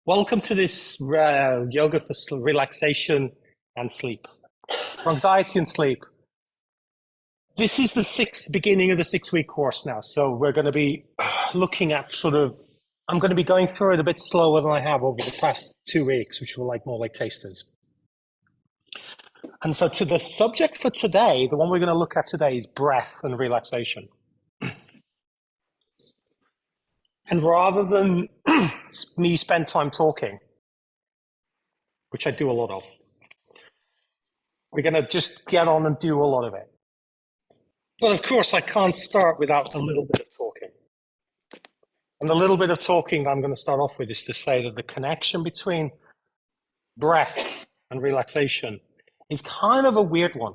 Welcome to this yoga for relaxation and sleep, for anxiety and sleep. This is the beginning of the 6-week course now. So we're going to be looking at I'm going to be going through it a bit slower than I have over the past 2 weeks, which were more like tasters. And so to the subject for today, the one we're going to look at today is breath and relaxation. And rather than me spend time talking, which I do a lot of, we're going to just get on and do a lot of it. But of course, I can't start without a little bit of talking. And the little bit of talking I'm going to start off with is to say that the connection between breath and relaxation is kind of a weird one.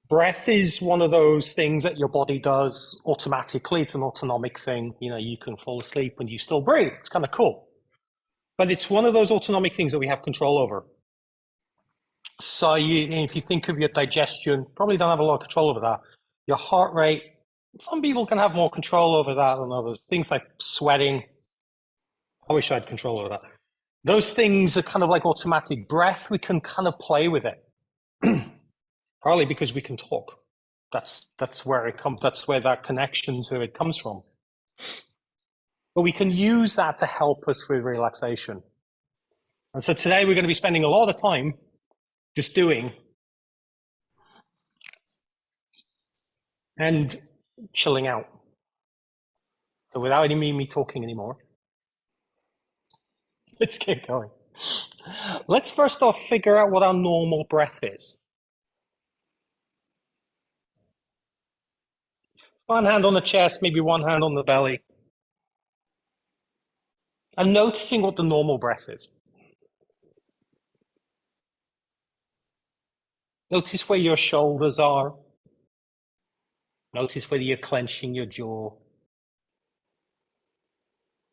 Breath is one of those things that your body does automatically. It's an autonomic thing. You can fall asleep and you still breathe. It's kind of cool. But it's one of those autonomic things that we have control over. So if you think of your digestion, probably don't have a lot of control over that. Your heart rate, some people can have more control over that than others. Things like sweating, I wish I had control over that. Those things are kind of like automatic. Breath, we can kind of play with it. Partly because we can talk. That's where it comes. That's where that connection to it comes from. But we can use that to help us with relaxation. And so today we're going to be spending a lot of time just doing and chilling out. So without any me talking anymore, let's get going. Let's first off figure out what our normal breath is. One hand on the chest, maybe one hand on the belly. And noticing what the normal breath is. Notice where your shoulders are. Notice whether you're clenching your jaw.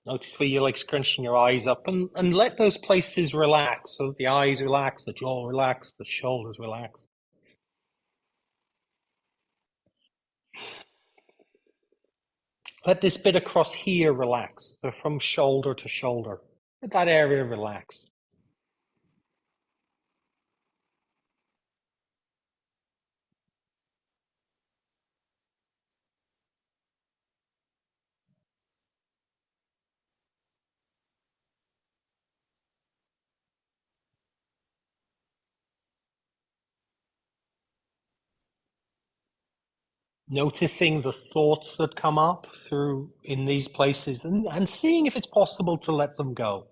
Notice where you're scrunching your eyes up and let those places relax. So the eyes relax, the jaw relax, the shoulders relax. Let this bit across here relax. So from shoulder to shoulder. Let that area relax. Noticing the thoughts that come up through in these places and seeing if it's possible to let them go.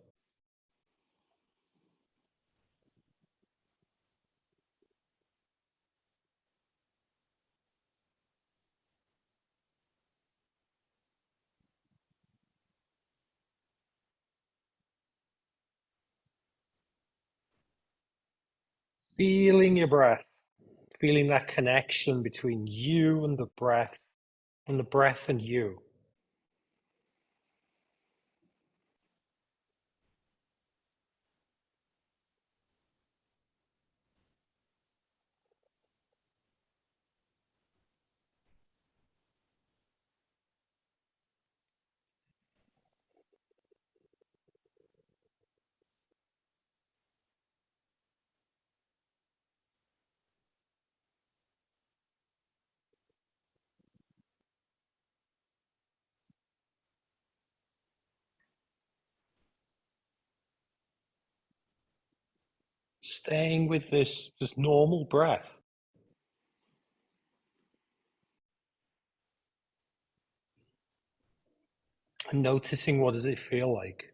Feeling your breath, feeling that connection between you and the breath and you. Staying with this normal breath. And noticing what does it feel like.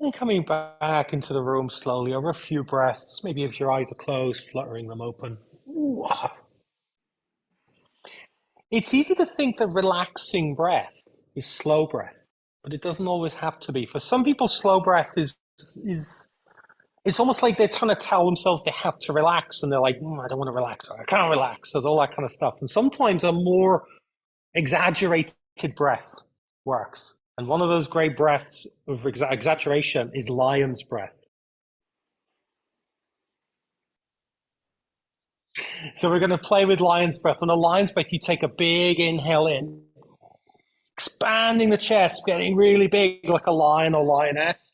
And coming back into the room slowly over a few breaths, maybe if your eyes are closed, fluttering them open. Ooh. It's easy to think that relaxing breath is slow breath, but it doesn't always have to be. For some people, slow breath is it's almost like they're trying to tell themselves they have to relax, and they're like, I don't want to relax, or I can't relax, or all that kind of stuff. And sometimes a more exaggerated breath works. And one of those great breaths of exaggeration is lion's breath. So we're going to play with lion's breath. On a lion's breath, you take a big inhale in, expanding the chest, getting really big like a lion or lioness.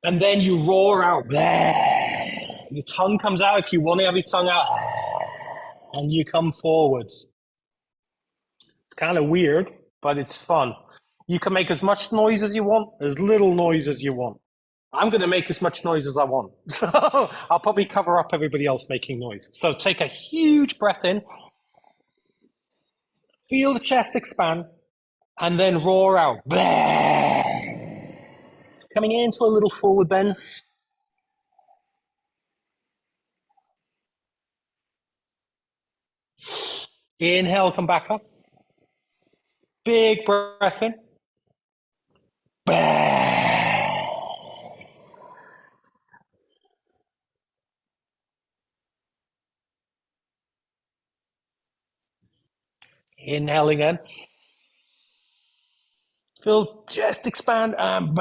And then you roar out. Your tongue comes out if you want to have your tongue out. And you come forwards. It's kind of weird, but it's fun. You can make as much noise as you want, as little noise as you want. I'm going to make as much noise as I want. So I'll probably cover up everybody else making noise. So take a huge breath in, feel the chest expand, and then roar out. Coming into a little forward bend. Inhale, come back up. Big breath in. Inhaling in. Feel chest expand and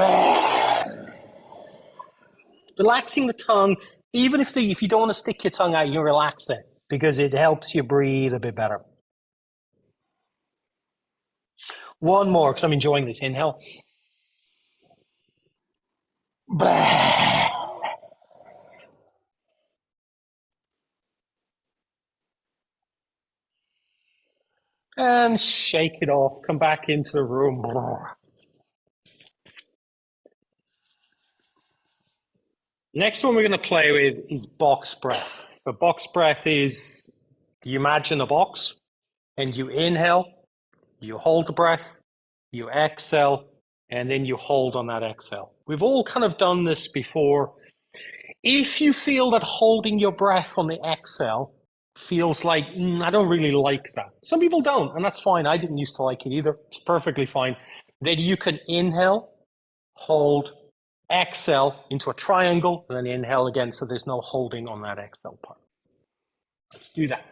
relaxing the tongue. Even if you don't want to stick your tongue out, you relax it because it helps you breathe a bit better. One more, because I'm enjoying this. Inhale. And shake it off. Come back into the room. Next one we're going to play with is box breath. The box breath is you imagine a box and you inhale, you hold the breath, you exhale, and then you hold on that exhale. We've all kind of done this before. If you feel that holding your breath on the exhale feels like, I don't really like that. Some people don't, and that's fine. I didn't used to like it either. It's perfectly fine. Then you can inhale, hold, exhale into a triangle, and then inhale again, so there's no holding on that exhale part. Let's do that.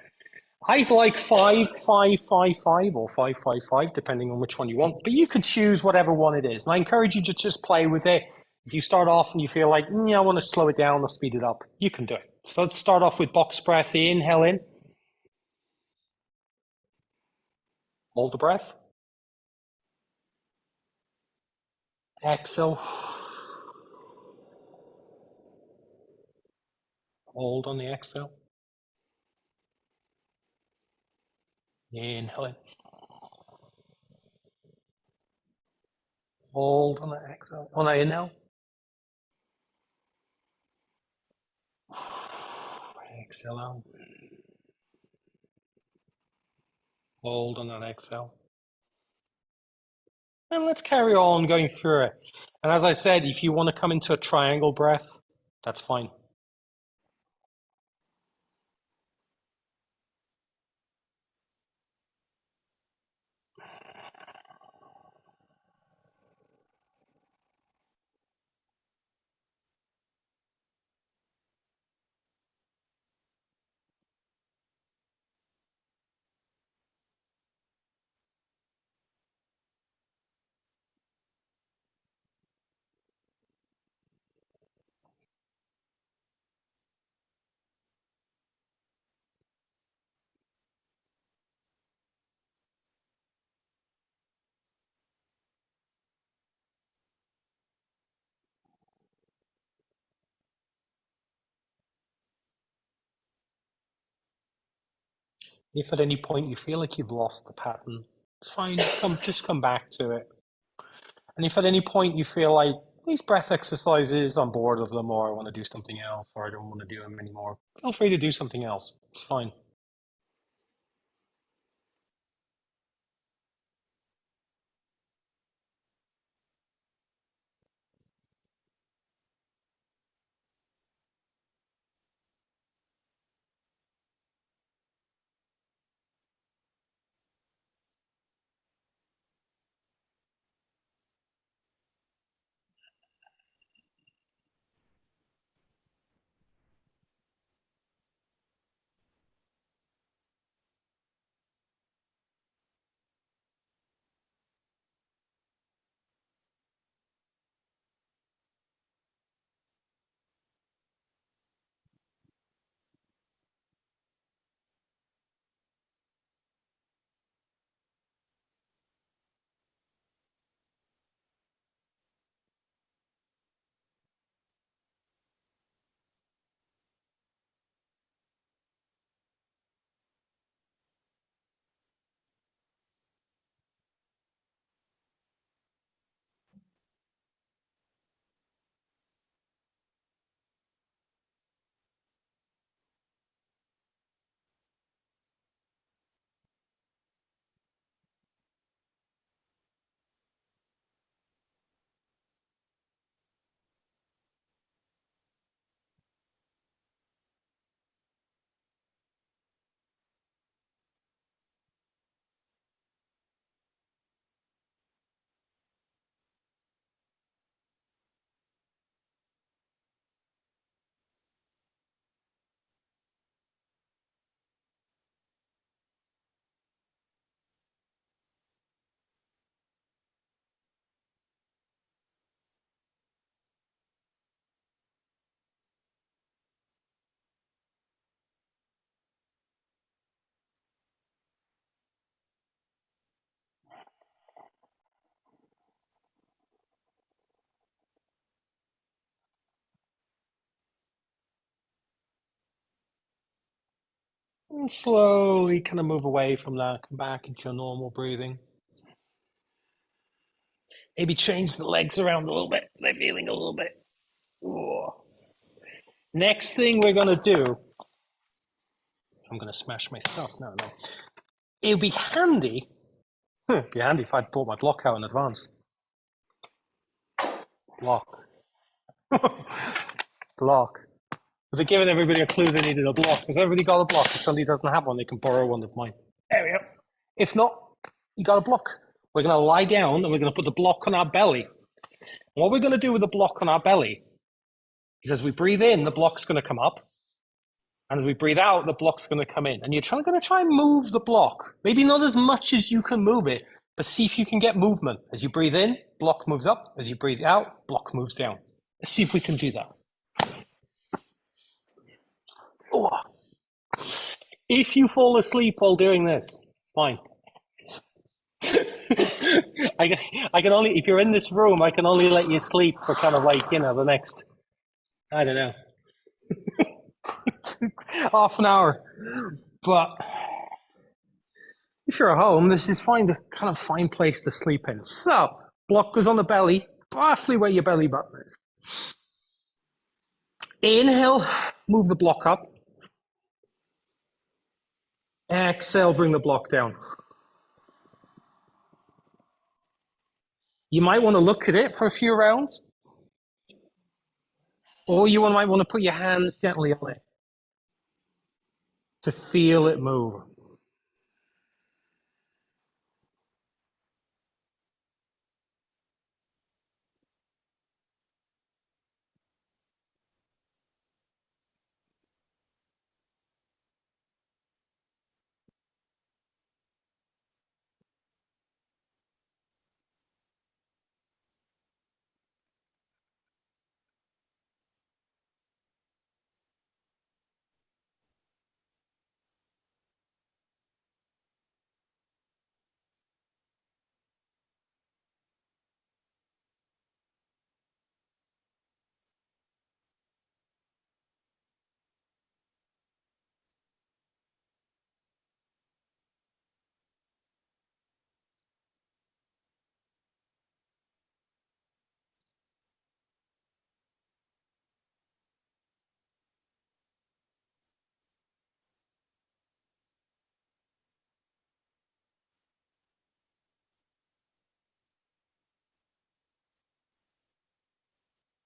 I like 5-5-5-5 or 5-5-5, depending on which one you want. But you can choose whatever one it is. And I encourage you to just play with it. If you start off and you feel like, I want to slow it down or speed it up, you can do it. So let's start off with box breath. Inhale in. Hold the breath. Exhale. Hold on the exhale. Inhale in. Hold on the exhale. On the inhale. Exhale out. Hold on that exhale. And let's carry on going through it. And as I said, if you want to come into a triangle breath, that's fine. If at any point you feel like you've lost the pattern, it's fine. Just come back to it. And if at any point you feel like these breath exercises, I'm bored of them, or I want to do something else, or I don't want to do them anymore, feel free to do something else. It's fine. And slowly kind of move away from that, come back into your normal breathing. Maybe change the legs around a little bit. They're feeling a little bit. Ooh. Next thing we're going to do, I'm going to smash my stuff. No. It would be handy. It'd be handy if I'd brought my block out in advance. Block. Block. But they're giving everybody a clue they needed a block. Has everybody got a block? If somebody doesn't have one, they can borrow one of mine. There we go. If not, you got a block. We're going to lie down and we're going to put the block on our belly. And what we're going to do with the block on our belly is as we breathe in, the block's going to come up. And as we breathe out, the block's going to come in. And you're going to try and move the block. Maybe not as much as you can move it, but see if you can get movement. As you breathe in, block moves up. As you breathe out, block moves down. Let's see if we can do that. Oh. If you fall asleep while doing this, fine. I can only, if you're in this room, I can only let you sleep for kind of like, the next, I don't know, half an hour. But if you're at home, this is fine, the kind of fine place to sleep in. So, block goes on the belly, roughly where your belly button is. Inhale, move the block up. Exhale, bring the block down. You might want to look at it for a few rounds. Or you might want to put your hands gently on it to feel it move.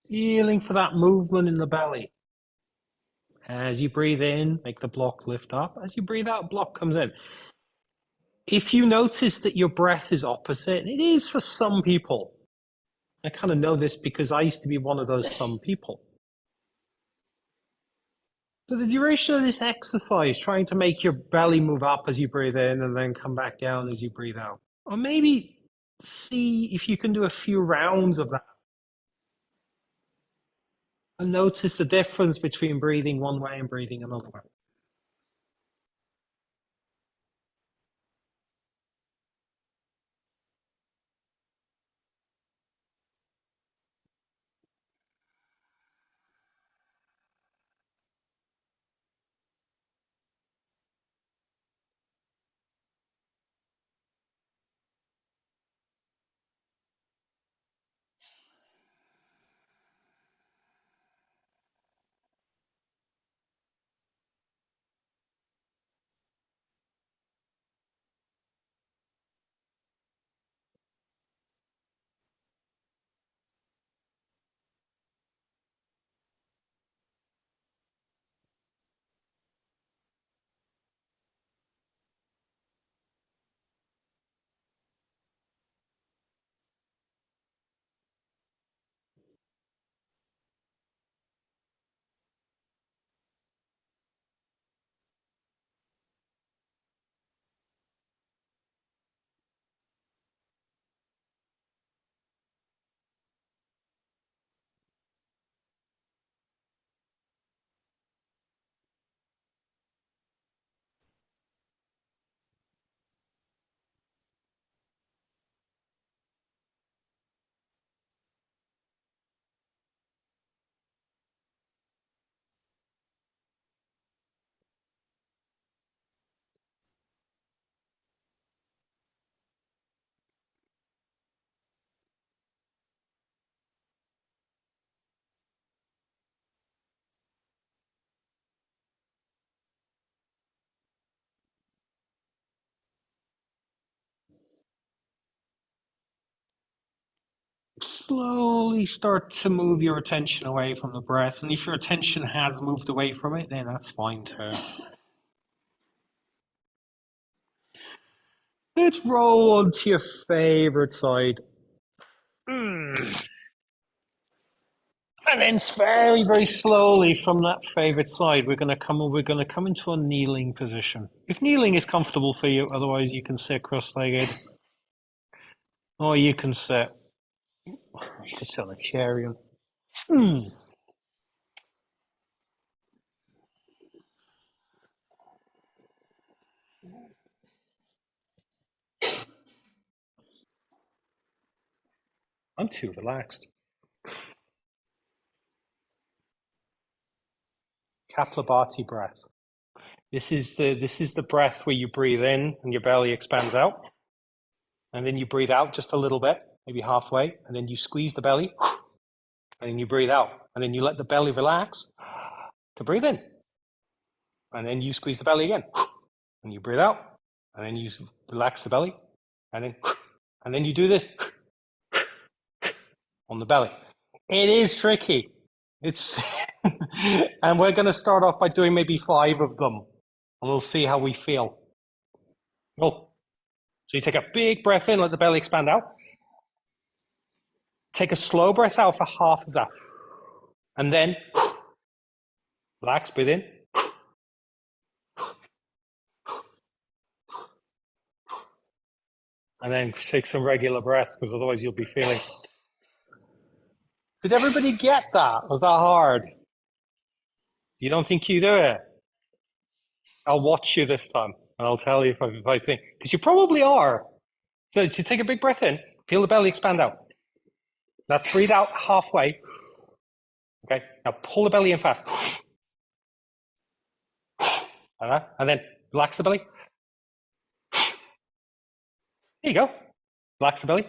Feeling for that movement in the belly. As you breathe in, make the block lift up. As you breathe out, block comes in. If you notice that your breath is opposite, and it is for some people, I kind of know this because I used to be one of those some people. For the duration of this exercise, trying to make your belly move up as you breathe in and then come back down as you breathe out. Or maybe see if you can do a few rounds of that. And notice the difference between breathing one way and breathing another way. slowly start to move your attention away from the breath. And if your attention has moved away from it, then that's fine too. Let's roll onto your favorite side. And then very, very slowly from that favorite side, we're going to come into a kneeling position. If kneeling is comfortable for you, otherwise you can sit cross-legged, or you can sit on a chair. I'm too relaxed. Kapalabhati breath. This is the breath where you breathe in and your belly expands out, and then you breathe out just a little bit, maybe halfway, and then you squeeze the belly, and then you breathe out, and then you let the belly relax to breathe in, and then you squeeze the belly again, and you breathe out, and then you relax the belly, and then you do this on the belly. It is tricky. It's and we're going to start off by doing maybe 5 of them, and we'll see how we feel. Well, so you take a big breath in, let the belly expand out. Take a slow breath out for half of that, and then relax, breathe in. And then take some regular breaths, because otherwise you'll be feeling. Did everybody get that? Was that hard? You don't think you do it? I'll watch you this time, and I'll tell you if I think, because you probably are. So you take a big breath in, feel the belly expand out. Now breathe out halfway. Okay. Now pull the belly in fast. And then relax the belly. There you go. Relax the belly.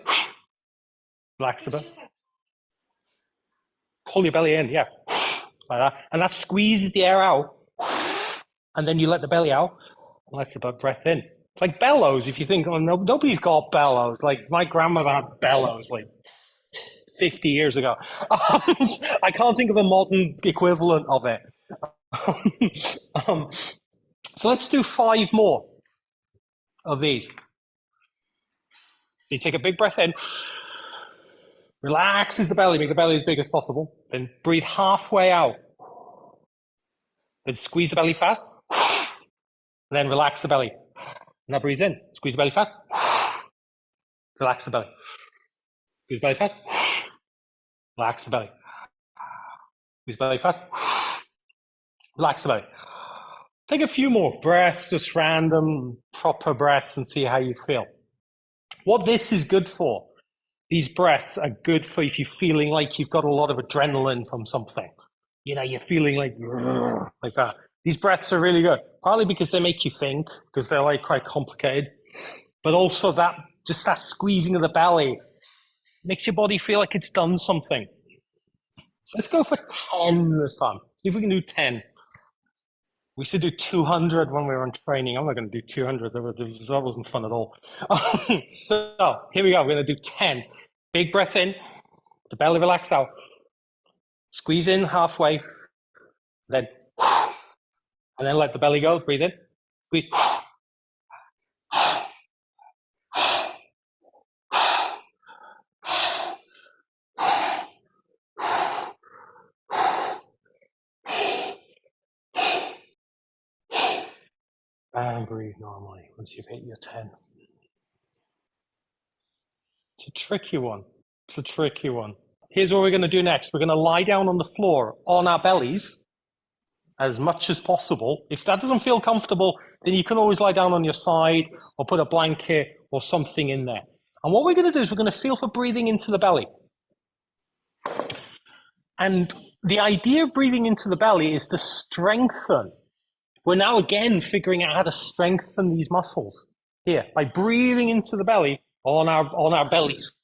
Relax the belly. Pull your belly in, yeah. Like that. And that squeezes the air out. And then you let the belly out. And let the breath in. It's like bellows. If you think, oh, no, nobody's got bellows. Like my grandmother had bellows like 50 years ago. I can't think of a modern equivalent of it. So let's do 5 more of these. You take a big breath in, relaxes the belly, make the belly as big as possible. Then breathe halfway out. Then squeeze the belly fast. And then relax the belly. Now breathe in, squeeze the belly fast. Relax the belly. Squeeze the belly fast. Relax the belly. Squeeze the belly fast. Relax the belly. Take a few more breaths, just random, proper breaths, and see how you feel. What this is good for, these breaths are good for if you're feeling like you've got a lot of adrenaline from something. You know, you're feeling like that. These breaths are really good, partly because they make you think, because they're like quite complicated, but also that just that squeezing of the belly makes your body feel like it's done something. So let's go for 10 this time. See if we can do 10. We used to do 200 when we were in training. I'm not going to do 200. That wasn't fun at all. So here we go. We're going to do 10. Big breath in. The belly relax out. Squeeze in halfway. Then, and then let the belly go. Breathe in. Squeeze. And breathe normally once you've hit your 10. It's a tricky one. It's a tricky one. Here's what we're going to do next. We're going to lie down on the floor on our bellies as much as possible. If that doesn't feel comfortable, then you can always lie down on your side or put a blanket or something in there. And what we're going to do is we're going to feel for breathing into the belly. And the idea of breathing into the belly is to strengthen. We're now again figuring out how to strengthen these muscles here by breathing into the belly on our bellies.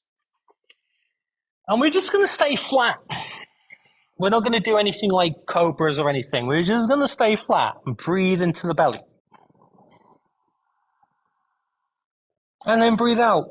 And we're just going to stay flat. We're not going to do anything like cobras or anything. We're just going to stay flat and breathe into the belly. And then breathe out.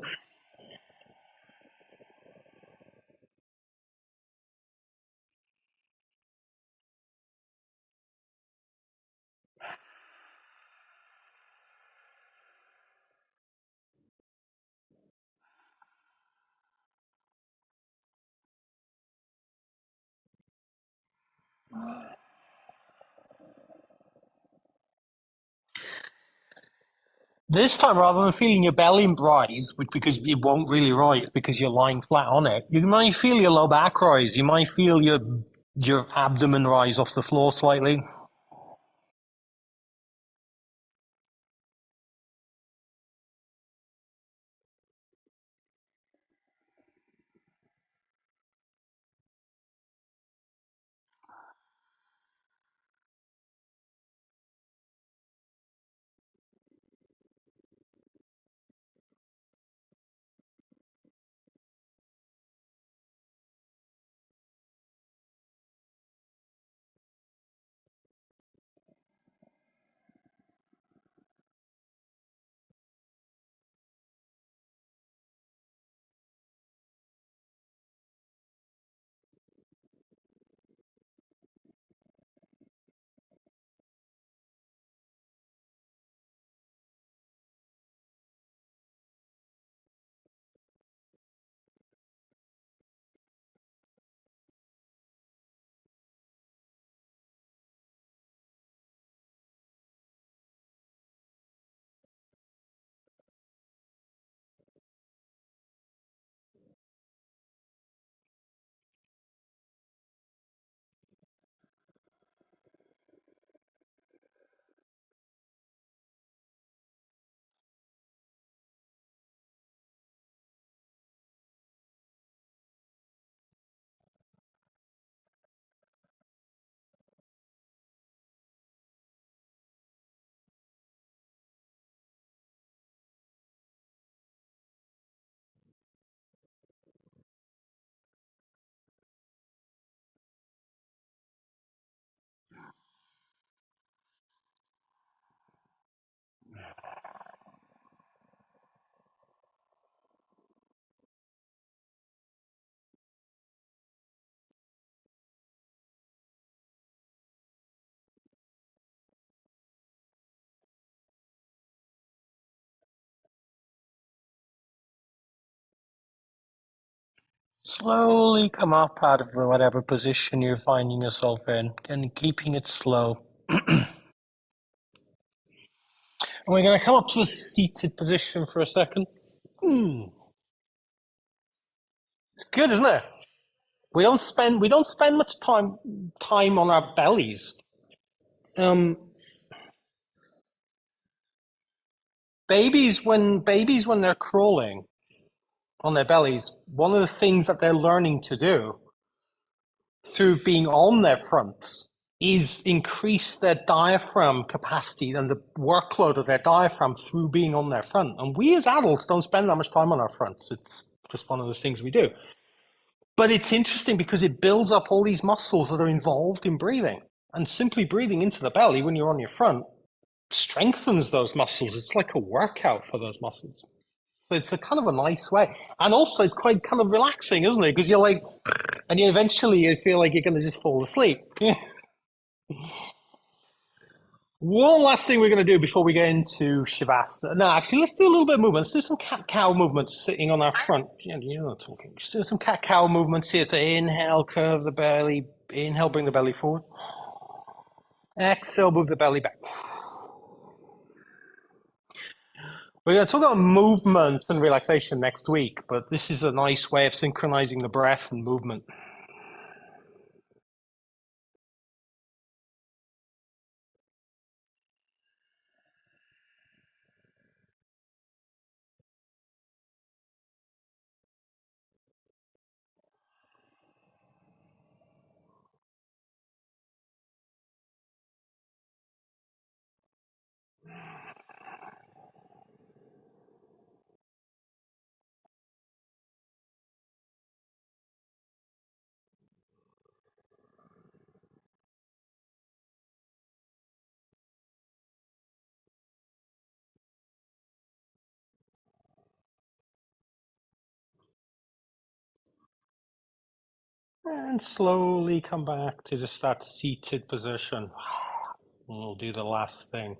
This time, rather than feeling your belly rise, which because it won't really rise because you're lying flat on it, you might feel your low back rise. You might feel your abdomen rise off the floor slightly. Slowly come up out of whatever position you're finding yourself in, and keeping it slow. And we're going to come up to a seated position for a second. It's good, isn't it? We don't spend much time on our bellies. Um, babies when they're crawling on their bellies, one of the things that they're learning to do through being on their fronts is increase their diaphragm capacity and the workload of their diaphragm through being on their front. And we as adults don't spend that much time on our fronts. It's just one of the things we do. But it's interesting because it builds up all these muscles that are involved in breathing. And simply breathing into the belly when you're on your front strengthens those muscles. It's like a workout for those muscles. So it's a kind of a nice way. And also it's quite kind of relaxing, isn't it? Because you're like, and you eventually you feel like you're going to just fall asleep. One last thing we're going to do before we get into Shavasana. No, actually, let's do a little bit of movement. Let's do some cat-cow movements sitting on our front. You're not talking. Just do some cat-cow movements here. So inhale, curve the belly. Inhale, bring the belly forward. Exhale, move the belly back. We're going to talk about movement and relaxation next week, but this is a nice way of synchronizing the breath and movement. And slowly come back to just that seated position. And we'll do the last thing.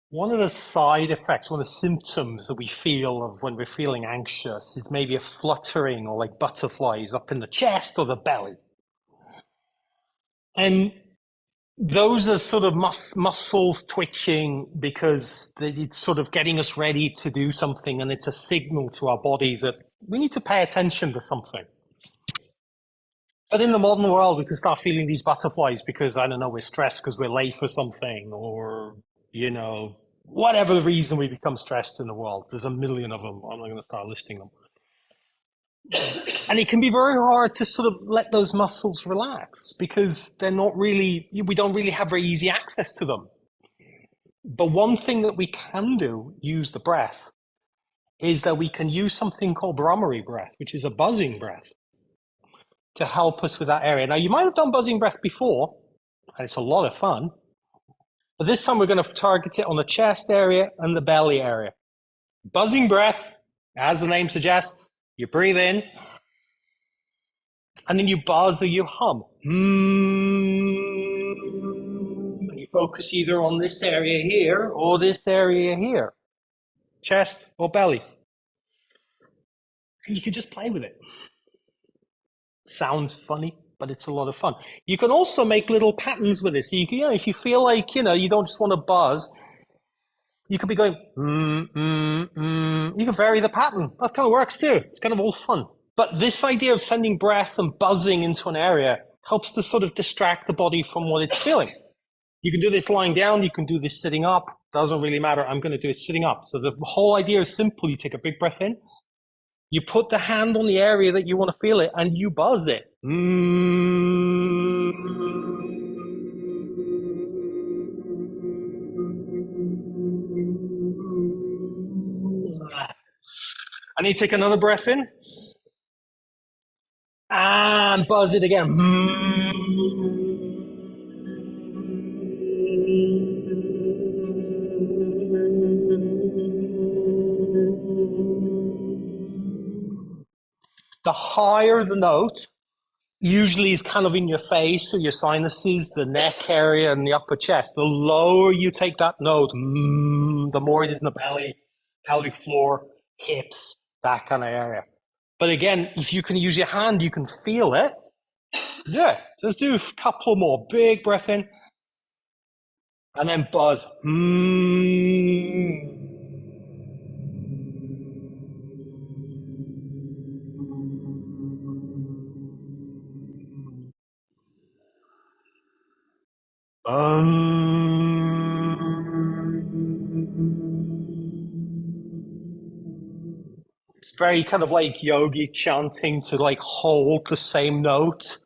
One of the side effects, one of the symptoms that we feel of when we're feeling anxious is maybe a fluttering or like butterflies up in the chest or the belly. And those are sort of muscles twitching because it's sort of getting us ready to do something, and it's a signal to our body that we need to pay attention to something. But in the modern world, we can start feeling these butterflies because, I don't know, we're stressed because we're late for something, or, whatever the reason we become stressed in the world. There's a million of them. I'm not going to start listing them. And it can be very hard to sort of let those muscles relax because we don't really have very easy access to them. But one thing that we can do, use the breath, is that we can use something called Brahmari breath, which is a buzzing breath, to help us with that area. Now, you might have done buzzing breath before, and it's a lot of fun. But this time we're going to target it on the chest area and the belly area. Buzzing breath, as the name suggests, you breathe in, and then you buzz or you hum. And you focus either on this area here or this area here, chest or belly. And you can just play with it. Sounds funny, but it's a lot of fun. You can also make little patterns with it. So you can, if you feel like, you don't just want to buzz, you could be going, You can vary the pattern. That kind of works too. It's kind of all fun. But this idea of sending breath and buzzing into an area helps to sort of distract the body from what it's feeling. You can do this lying down. You can do this sitting up. Doesn't really matter. I'm going to do it sitting up. So the whole idea is simple. You take a big breath in. You put the hand on the area that you want to feel it, and you buzz it. And you take another breath in. And buzz it again. The higher the note, usually is kind of in your face, so your sinuses, the neck area, and the upper chest. The lower you take that note, the more it is in the belly, pelvic floor, hips, that kind of area. But again, if you can use your hand, you can feel it. Yeah, just do a couple more. Big breath in. And then buzz. It's very kind of like yogi chanting to like hold the same note.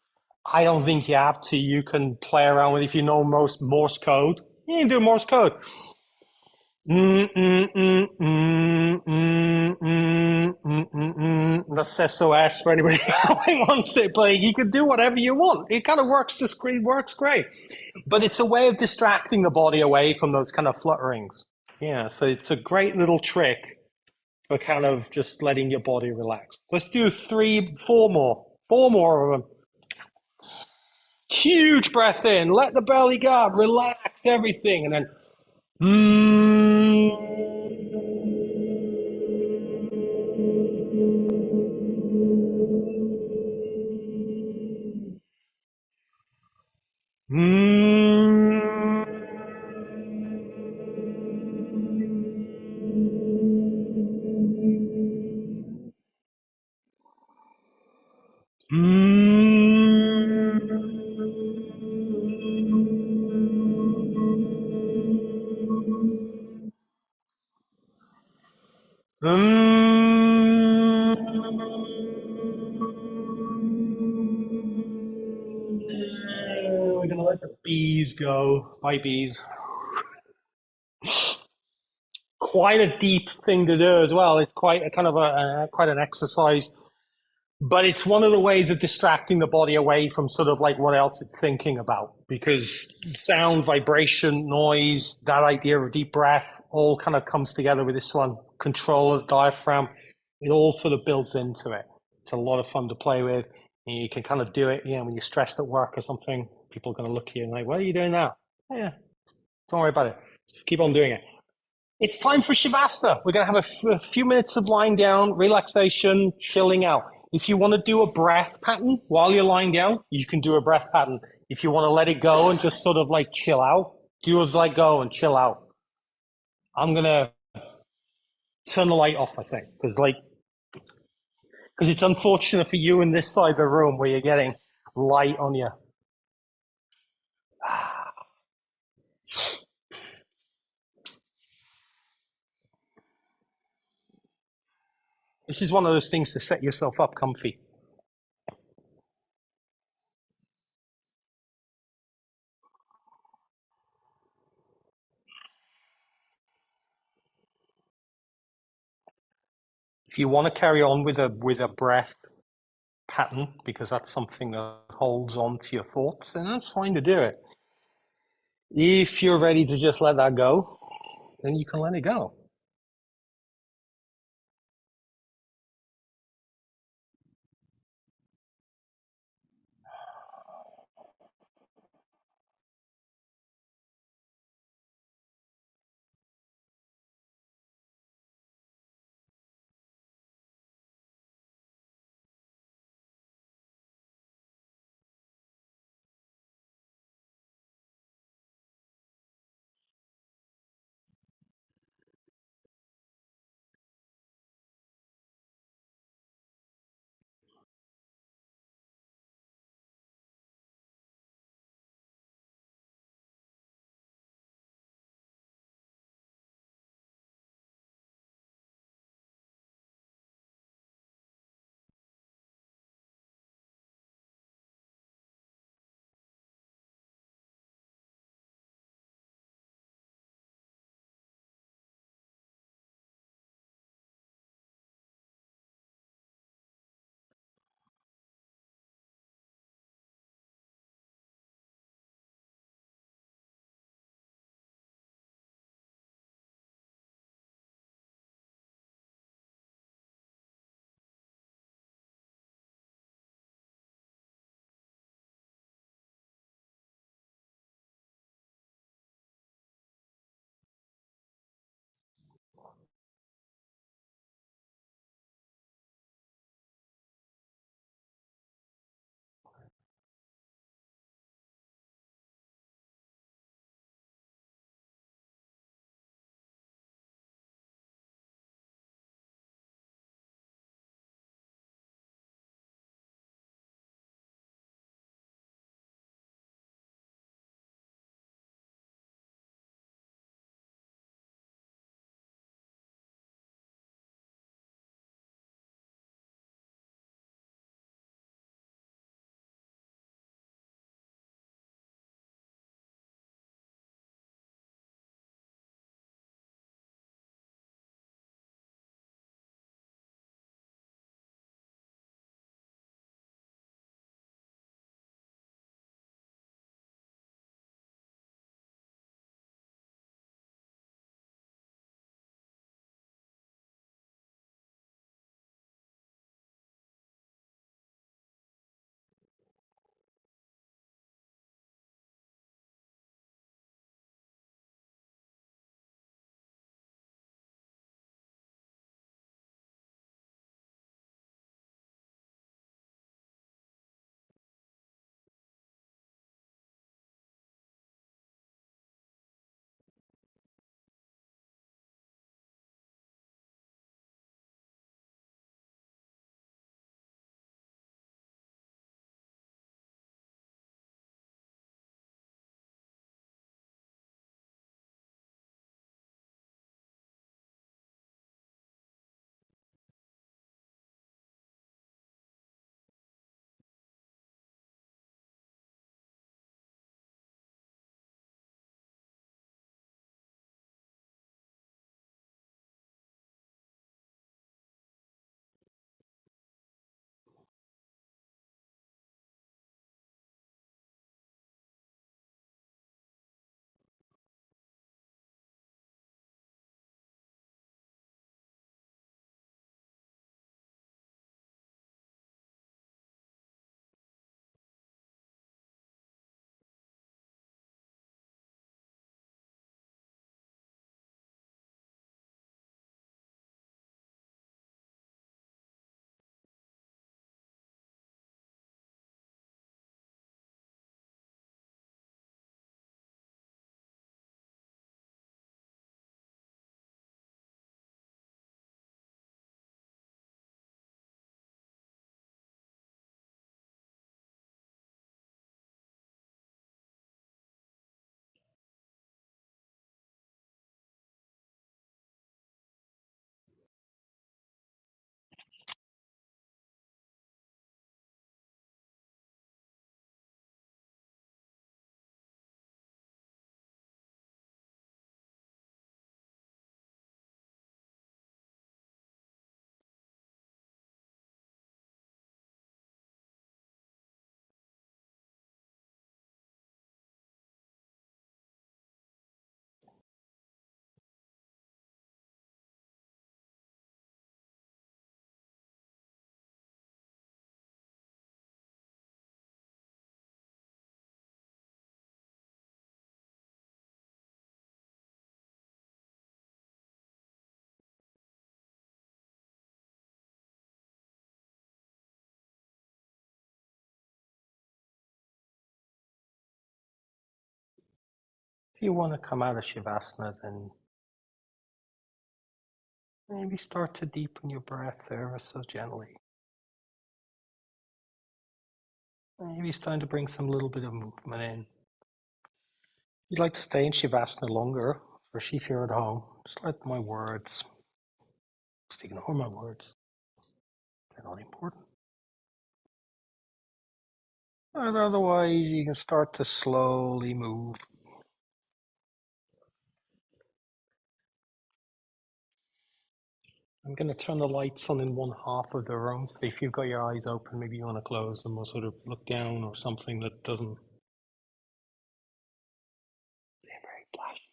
I don't think you have to. You can play around with it if you know most Morse code. You can do Morse code. That's SOS for anybody who wants it, but you can do whatever you want. It kind of works great. But it's a way of distracting the body away from those kind of flutterings. Yeah, so it's a great little trick for kind of just letting your body relax. Let's do 4 more. 4 more of them. Huge breath in, let the belly go, relax everything, and then we're gonna let the bees go. Bye, bees. Quite a deep thing to do as well. It's quite a kind of quite an exercise, but it's one of the ways of distracting the body away from sort of like what else it's thinking about. Because sound, vibration, noise, that idea of deep breath, all kind of comes together with this one. Control of the diaphragm, it all sort of builds into it. It's a lot of fun to play with. And you can kind of do it, when you're stressed at work or something. People are going to look at you and like, what are you doing now? Oh, yeah, don't worry about it. Just keep on doing it. It's time for Shavasana. We're going to have a few minutes of lying down, relaxation, chilling out. If you want to do a breath pattern while you're lying down, you can do a breath pattern. If you want to let it go and just sort of like chill out, just let go and chill out. I'm gonna turn the light off, I think, because it's unfortunate for you in this side of the room where you're getting light on you. This is one of those things to set yourself up comfy. If you want to carry on with a breath pattern, because that's something that holds on to your thoughts, then that's fine to do it. If you're ready to just let that go, then you can let it go. If you want to come out of Shavasana, then maybe start to deepen your breath ever so gently. Maybe it's time to bring some little bit of movement in. If you'd like to stay in Shavasana longer, especially if you're at home, just let my words, just ignore my words. They're not important. And otherwise, you can start to slowly move. I'm going to turn the lights on in one half of the room. So if you've got your eyes open, maybe you want to close them or sort of look down or something that doesn't. They're very flashy.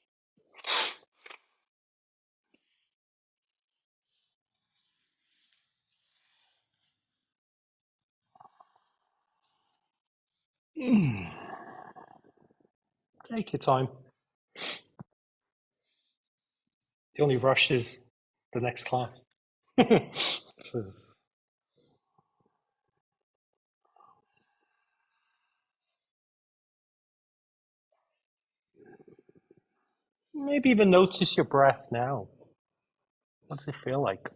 Take your time. The only rush is the next class. Maybe even notice your breath now. What does it feel like?